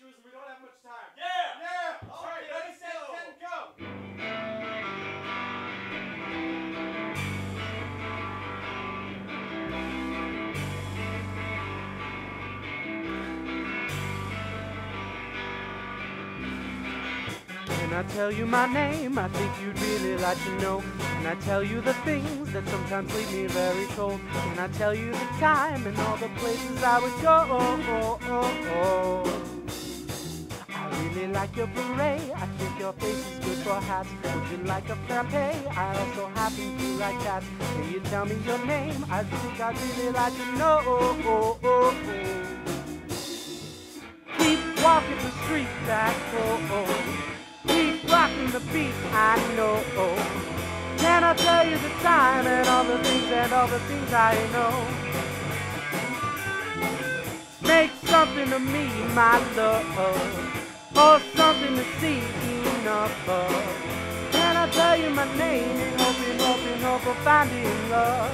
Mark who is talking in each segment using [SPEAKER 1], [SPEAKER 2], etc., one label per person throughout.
[SPEAKER 1] cruising. We don't have much time.
[SPEAKER 2] Yeah!
[SPEAKER 1] Yeah! All right, ready, set, 10, go!
[SPEAKER 3] Can I tell you my name? I think you'd really like to know. Can I tell you the things that sometimes leave me very cold? Can I tell you the time and all the places I would go? I really like your beret. I think your face is good for hats. Would you like a frappe? I also happen to like cats. Can you tell me your name? I think I'd really like to know. Keep walking the street back home. Keep rocking the beat, I know. Can I tell you the time and all the things I know? Make something of me, my love, or something to see enough of. Can I tell you my name and hope of finding love?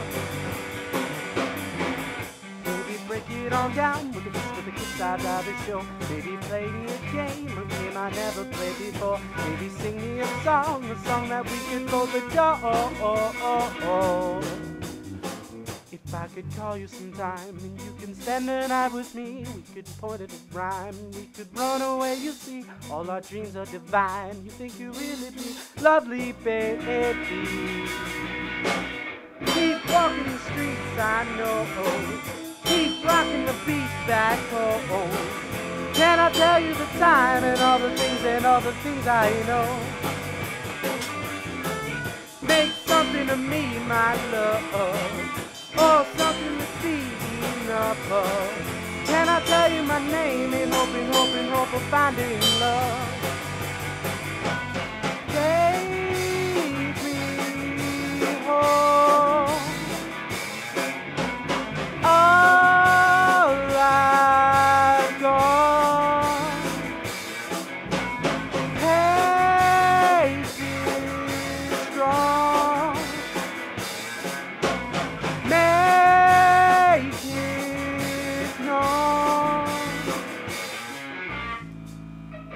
[SPEAKER 3] Break it on down with the kids I'd rather show. Maybe play me a game, a game I never played before. Maybe sing me a song that we could both adore. If I could call you sometime and you can spend the night with me, we could point at a rhyme, we could run away, you see. All our dreams are divine, you think you really be lovely, baby. Keep walking the streets, I know. Keep rocking the beat back home. Can I tell you the time and all the things I know? Make something of me, my love, or something to see enough of. Can I tell you my name and hope of finding love? Take me home.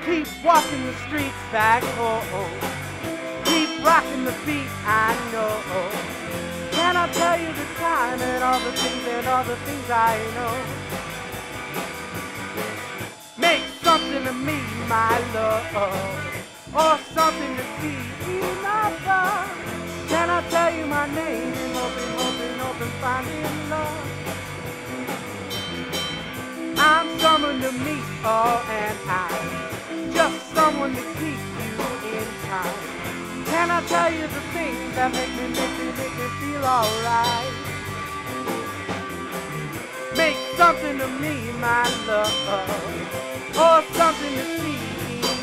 [SPEAKER 3] Keep walking the streets back home. Keep rocking the beat, I know. Can I tell you the time and all the things I know? Make something of me, my love, or something to see enough of. Can I tell you my name and hoping finding love? I'm someone to meet, and I'm just someone to keep you in time. Can I tell you the things that make me feel alright? Make something of me, my love, or something to see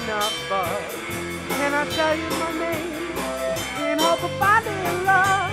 [SPEAKER 3] enough of. Can I tell you my name in hope of finding love?